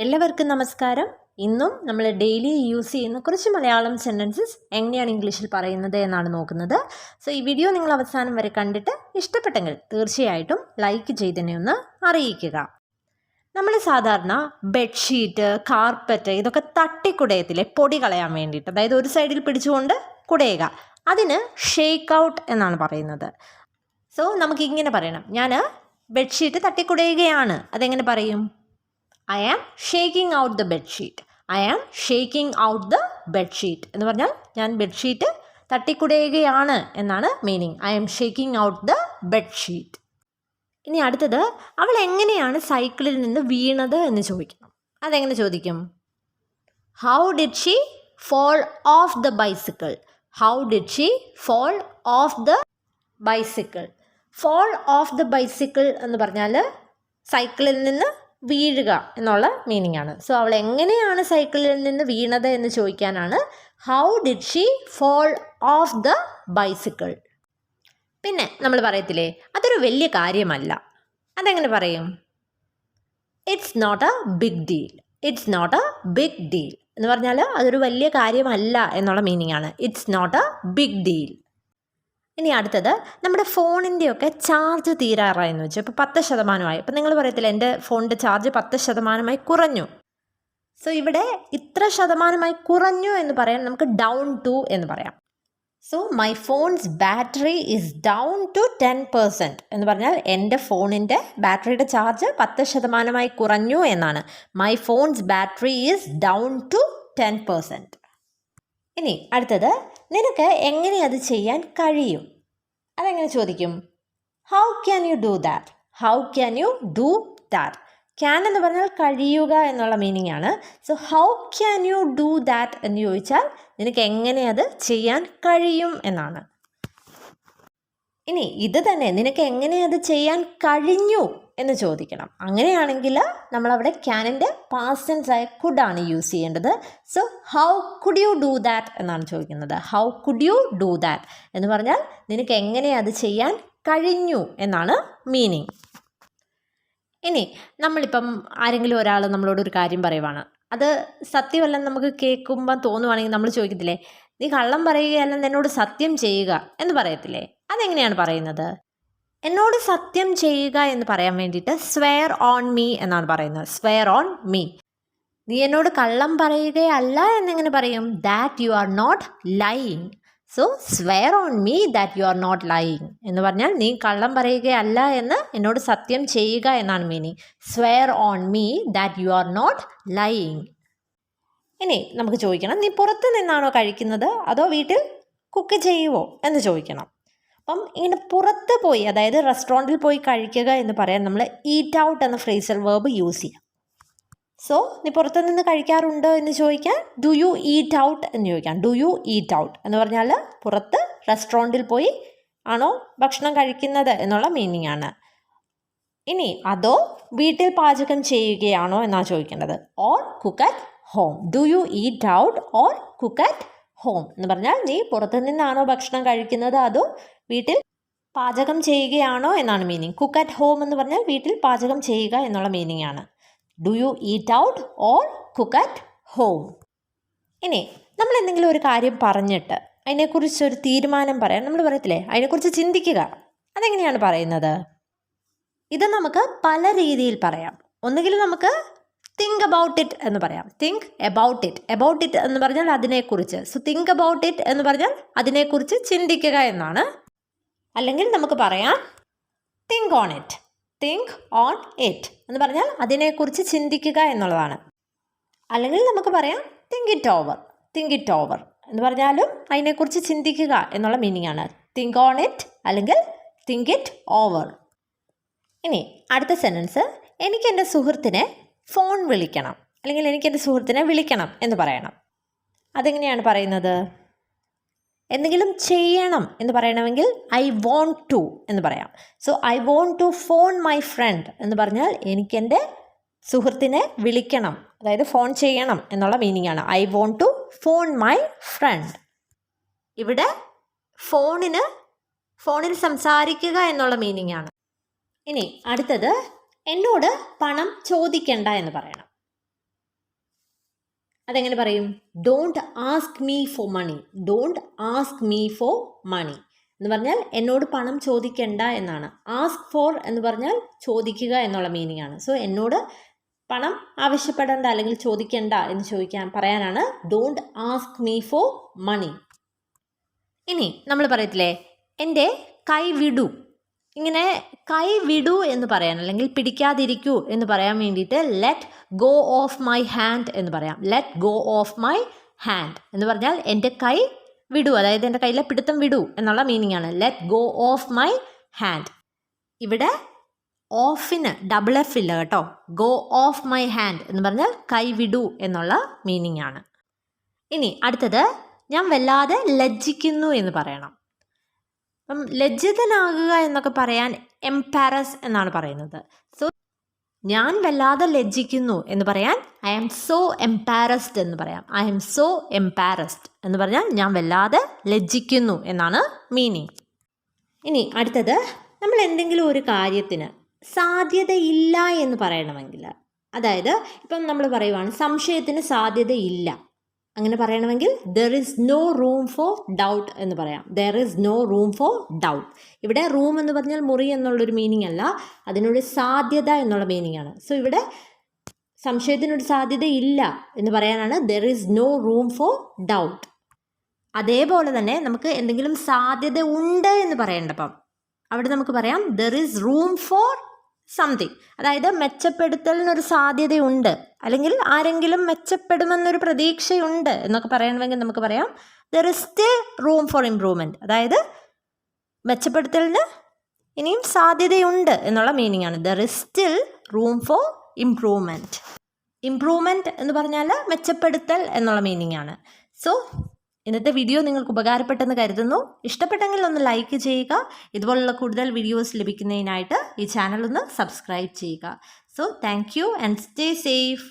എല്ലാവർക്കും നമസ്കാരം. ഇന്നും നമ്മൾ ഡെയിലി യൂസ് ചെയ്യുന്ന കുറച്ച് മലയാളം സെൻറ്റൻസസ് എങ്ങനെയാണ് ഇംഗ്ലീഷിൽ പറയുന്നത് എന്നാണ് നോക്കുന്നത്. സോ ഈ വീഡിയോ നിങ്ങൾ അവസാനം വരെ കണ്ടിട്ട് ഇഷ്ടപ്പെട്ടെങ്കിൽ തീർച്ചയായിട്ടും ലൈക്ക് ചെയ്തതിനെ ഒന്ന് അറിയിക്കുക. നമ്മൾ സാധാരണ ബെഡ്ഷീറ്റ്, കാർപ്പറ്റ് ഇതൊക്കെ തട്ടിക്കുടയത്തിലെ പൊടി കളയാൻ വേണ്ടിയിട്ട്, അതായത് ഒരു സൈഡിൽ പിടിച്ചുകൊണ്ട് കുടയുക, അതിന് ഷേക്ക് ഔട്ട് എന്നാണ് പറയുന്നത്. സോ നമുക്കിങ്ങനെ പറയണം, ഞാൻ ബെഡ്ഷീറ്റ് തട്ടിക്കുടയുകയാണ്. അതെങ്ങനെ പറയും? I am shaking out the bedsheet. I am shaking out the bedsheet എന്ന് പറഞ്ഞാൽ ഞാൻ ബെഡ്ഷീറ്റ് തട്ടിക്കുടയുകയാണ് എന്നാണ് meaning. I am shaking out the bedsheet. ഇനി അടുത്തത്, അവൾ എങ്ങനെയാണ് സൈക്കിളിൽ നിന്ന് വീണത് എന്ന് ചോദിക്കണം. അതെങ്ങനെ ചോദിക്കും? How did she fall off the bicycle? How did she fall off the bicycle? Fall off the bicycle എന്ന് പറഞ്ഞാൽ സൈക്കിളിൽ നിന്ന് വീഴുക എന്നുള്ള മീനിങ് ആണ്. സോ അവൾ എങ്ങനെയാണ് സൈക്കിളിൽ നിന്ന് വീണത് എന്ന് ചോദിക്കാനാണ് how did she fall off the bicycle. പിന്നെ നമ്മൾ പറയത്തില്ലേ, അതൊരു വലിയ കാര്യമല്ല. അതെങ്ങനെ പറയും? It's not a big deal. It's not a big deal എന്ന് പറഞ്ഞാൽ അതൊരു വലിയ കാര്യമല്ല എന്നുള്ള മീനിങ് ആണ്. It's not a big deal. ഇനി അടുത്തത്, നമ്മുടെ ഫോണിൻ്റെയൊക്കെ ചാർജ് തീരാറായെന്ന് വെച്ചു. ഇപ്പോൾ 10% അപ്പോൾ നിങ്ങൾ പറയത്തില്ല എൻ്റെ ഫോണിൻ്റെ ചാർജ് 10% കുറഞ്ഞു. സോ ഇവിടെ ഇത്ര ശതമാനമായി കുറഞ്ഞു എന്ന് പറയാൻ നമുക്ക് ഡൗൺ ടു എന്ന് പറയാം. So my phone's battery is down to 10% എന്ന് പറഞ്ഞാൽ എൻ്റെ ഫോണിൻ്റെ ബാറ്ററിയുടെ ചാർജ് 10% കുറഞ്ഞു എന്നാണ്. My phone's battery is down to 10%. ഇനി അടുത്തത്, നിനക്ക് എങ്ങനെ അത് ചെയ്യാൻ കഴിയും? അതെങ്ങനെ ചോദിക്കും? How can you do that? How can you do that? Can എന്ന് പറഞ്ഞാൽ കഴിയുക എന്നുള്ള മീനിങ് ആണ്. So how can you do that എന്ന് ചോദിച്ചാൽ നിനക്ക് എങ്ങനെ അത് ചെയ്യാൻ കഴിയും എന്നാണ്. ഇനി ഇത് തന്നെ നിനക്ക് എങ്ങനെ അത് ചെയ്യാൻ കഴിഞ്ഞു എന്ന് ചോദിക്കണം. അങ്ങനെയാണെങ്കിൽ നമ്മളവിടെ ക്യാനിൻ്റെ പാസ്റ്റ് ടെൻസ് ആയ കുഡാണ് യൂസ് ചെയ്യേണ്ടത്. So how could you do that എന്നാണ് ചോദിക്കുന്നത്. How could you do that എന്ന് പറഞ്ഞാൽ നിനക്ക് എങ്ങനെ അത് ചെയ്യാൻ കഴിഞ്ഞു എന്നാണ് മീനിങ്. ഇനി നമ്മളിപ്പം ആരെങ്കിലും ഒരാൾ നമ്മളോടൊരു കാര്യം പറയുവാണ്, അത് സത്യമല്ലെന്ന് നമുക്ക് കേൾക്കുമ്പോൾ തോന്നുവാണെങ്കിൽ നമ്മൾ ചോദിക്കത്തില്ലേ, നീ കള്ളം പറയുകയല്ലെന്ന് എന്നോട് സത്യം ചെയ്യുക എന്ന് പറയത്തില്ലേ? അതെങ്ങനെയാണ് പറയുന്നത്? എന്നോട് സത്യം ചെയ്യുക എന്ന് പറയാൻ വേണ്ടിയിട്ട് സ്വെയർ ഓൺ മീ എന്നാണ് പറയുന്നത്. Swear on me. നീ എന്നോട് കള്ളം പറയുകയല്ല എന്നെങ്ങനെ പറയും? That you are not lying. So swear on me that you are not lying എന്ന് പറഞ്ഞാൽ നീ കള്ളം പറയുകയല്ല എന്ന് എന്നോട് സത്യം ചെയ്യുക എന്നാണ് meaning. Swear on me that you are not lying. ഇനി നമുക്ക് ചോദിക്കണം, നീ പുറത്ത് നിന്നാണോ കഴിക്കുന്നത് അതോ വീട്ടിൽ കുക്ക് ചെയ്യുമോ എന്ന് ചോദിക്കണം. അപ്പം ഇങ്ങനെ പുറത്ത് പോയി, അതായത് റെസ്റ്റോറൻറ്റിൽ പോയി കഴിക്കുക എന്ന് പറയാൻ നമ്മൾ ഈറ്റ് ഔട്ട് എന്ന ഫ്രേസൽ വേർബ് യൂസ് ചെയ്യാം. സോ നീ പുറത്തു നിന്ന് കഴിക്കാറുണ്ടോ എന്ന് ചോദിക്കാൻ ഡു യു ഈറ്റ് ഔട്ട് എന്ന് ചോദിക്കാം. ഡു യു ഈറ്റ് ഔട്ട് എന്ന് പറഞ്ഞാൽ പുറത്ത് റെസ്റ്റോറൻറ്റിൽ പോയി ആണോ ഭക്ഷണം കഴിക്കുന്നത് എന്നുള്ള മീനിങ് ആണ്. ഇനി അതോ വീട്ടിൽ പാചകം ചെയ്യുകയാണോ എന്നാണ് ചോദിക്കേണ്ടത്. Or cook at home. Do you eat out or cook at home എന്ന് പറഞ്ഞാൽ നീ പുറത്തു നിന്നാണോ ഭക്ഷണം കഴിക്കുന്നത് അതോ വീട്ടിൽ പാചകം ചെയ്യുകയാണോ എന്നാണ് മീനിങ്. കുക്ക് അറ്റ് ഹോം എന്ന് പറഞ്ഞാൽ വീട്ടിൽ പാചകം ചെയ്യുക എന്നുള്ള മീനിങ് ആണ്. Do you eat out or cook at home. ഇനി നമ്മൾ എന്തെങ്കിലും ഒരു കാര്യം പറഞ്ഞിട്ട് അതിനെക്കുറിച്ചൊരു തീരുമാനം പറയാൻ നമ്മൾ പറയത്തില്ലേ, അതിനെക്കുറിച്ച് ചിന്തിക്കുക. അതെങ്ങനെയാണ് പറയുന്നത്? ഇത് നമുക്ക് പല രീതിയിൽ പറയാം. ഒന്നുകിൽ നമുക്ക് തിങ്ക് അബൌട്ട് ഇറ്റ് എന്ന് പറയാം. Think about it. About it എന്ന് പറഞ്ഞാൽ അതിനെക്കുറിച്ച്. സോ തിങ്ക് അബൌട്ട് ഇറ്റ് എന്ന് പറഞ്ഞാൽ അതിനെക്കുറിച്ച് ചിന്തിക്കുക എന്നാണ്. അല്ലെങ്കിൽ നമുക്ക് പറയാം think on it. Think on it എന്ന് പറഞ്ഞാൽ അതിനെക്കുറിച്ച് ചിന്തിക്കുക എന്നുള്ളതാണ്. അല്ലെങ്കിൽ നമുക്ക് പറയാം think it over. Think it over എന്ന് പറഞ്ഞാലും അതിനെക്കുറിച്ച് ചിന്തിക്കുക എന്നുള്ള മീനിങ് ആണ്. തിങ്ക് ഓൺ ഇറ്റ് അല്ലെങ്കിൽ തിങ്ക് ഇറ്റ് ഓവർ. ഇനി അടുത്ത സെൻറ്റൻസ്, എനിക്ക് എൻ്റെ സുഹൃത്തിനെ ഫോൺ വിളിക്കണം അല്ലെങ്കിൽ എനിക്ക് എൻ്റെ സുഹൃത്തിനെ വിളിക്കണം എന്ന് പറയണം. അതെങ്ങനെയാണ് പറയുന്നത്? എന്തെങ്കിലും ചെയ്യണം എന്ന് പറയണമെങ്കിൽ ഐ വോണ്ട് ടു എന്ന് പറയാം. So I want to phone my friend എന്ന് പറഞ്ഞാൽ എനിക്കെൻ്റെ സുഹൃത്തിനെ വിളിക്കണം, അതായത് ഫോൺ ചെയ്യണം എന്നുള്ള മീനിങ് ആണ്. I want to phone my friend. ഇവിടെ ഫോണിൽ സംസാരിക്കുക എന്നുള്ള മീനിങ് ആണ്. ഇനി അടുത്തത്, എന്നോട് പണം ചോദിക്കണ്ട എന്ന് പറയണം. അതെങ്ങനെ പറയും? Don't ask me for money. Don't ask me for money എന്ന് പറഞ്ഞാൽ എന്നോട് പണം ചോദിക്കണ്ട എന്നാണ്. ആസ്ക് ഫോർ എന്ന് പറഞ്ഞാൽ ചോദിക്കുക എന്നുള്ള മീനിങ് ആണ്. സോ എന്നോട് പണം ആവശ്യപ്പെടേണ്ട അല്ലെങ്കിൽ ചോദിക്കണ്ട എന്ന് പറയാനാണ് don't ask me for money. ഇനി നമ്മൾ പറയത്തില്ലേ എൻ്റെ കൈ വിടൂ. ഇങ്ങനെ കൈ വിടൂ എന്ന് പറയാൻ അല്ലെങ്കിൽ പിടിക്കാതിരിക്കൂ എന്ന് പറയാൻ വേണ്ടിയിട്ട് let go of my hand എന്ന് പറയാം. Let go of my hand എന്ന് പറഞ്ഞാൽ എൻ്റെ കൈ വിടൂ, അതായത് എൻ്റെ കയ്യിലെ പിടുത്തം വിടൂ എന്നുള്ള മീനിങ് ആണ് let go of my hand. ഇവിടെ ഓഫിന് ഡബിൾ എഫ് ഇല്ല കേട്ടോ. ഗോ ഓഫ് മൈ ഹാൻഡ് എന്ന് പറഞ്ഞാൽ കൈ വിടൂ എന്നുള്ള മീനിങ് ആണ്. ഇനി അടുത്തത് ഞാൻ വല്ലാതെ ലജ്ജിക്കുന്നു എന്ന് പറയണം. അപ്പം ലജ്ജിതനാകുക എന്നൊക്കെ പറയാൻ എംപാരസ് എന്നാണ് പറയുന്നത്. സോ ഞാൻ വല്ലാതെ ലജ്ജിക്കുന്നു എന്ന് പറയാൻ ഐ ആം സോ എംപാരസ്ഡ് എന്ന് പറയാം. ഐ ആം സോ എംപാരസ്ഡ് എന്ന് പറഞ്ഞാൽ ഞാൻ വല്ലാതെ ലജ്ജിക്കുന്നു എന്നാണ് മീനിങ്. ഇനി അടുത്തത് നമ്മൾ എന്തെങ്കിലും ഒരു കാര്യത്തിന് സാധ്യതയില്ല എന്ന് പറയണമെങ്കിൽ, അതായത് ഇപ്പം നമ്മൾ പറയുവാണ് സംശയത്തിന് സാധ്യതയില്ല, അങ്ങനെ പറയണമെങ്കിൽ there is no room for doubt എന്ന് പറയാം. There is no room for doubt. ഇവിടെ റൂം എന്ന് പറഞ്ഞാൽ മുറി എന്നുള്ളൊരു മീനിങ് അല്ല, അതിനൊരു സാധ്യത എന്നുള്ള മീനിങ് ആണ്. സോ ഇവിടെ സംശയത്തിനൊരു സാധ്യതയില്ല എന്ന് പറയാനാണ് there is no room for doubt. അതേപോലെ തന്നെ നമുക്ക് എന്തെങ്കിലും സാധ്യത ഉണ്ട് എന്ന് പറയേണ്ടപ്പം അവിടെ നമുക്ക് പറയാം there is room for something. അതായത് മെച്ചപ്പെടുത്തലിനൊരു സാധ്യതയുണ്ട് അല്ലെങ്കിൽ ആരെങ്കിലും മെച്ചപ്പെടുമെന്നൊരു പ്രതീക്ഷയുണ്ട് എന്നൊക്കെ പറയണമെങ്കിൽ നമുക്ക് പറയാം there is still room for improvement. അതായത് മെച്ചപ്പെടുത്തലിന് ഇനിയും സാധ്യതയുണ്ട് എന്നുള്ള മീനിങ് ആണ്. There is still room for improvement. Improvement എന്ന് പറഞ്ഞാൽ മെച്ചപ്പെടുത്തൽ എന്നുള്ള മീനിങ് ആണ്. സോ ഇന്നത്തെ വീഡിയോ നിങ്ങൾക്ക് ഉപകാരപ്പെട്ടെന്ന് കരുതുന്നു. ഇഷ്ടപ്പെട്ടെങ്കിൽ ഒന്ന് ലൈക്ക് ചെയ്യുക. ഇതുപോലുള്ള കൂടുതൽ വീഡിയോസ് ലഭിക്കുന്നതിനായിട്ട് ഈ ചാനൽ ഒന്ന് സബ്സ്ക്രൈബ് ചെയ്യുക. So thank you and stay safe.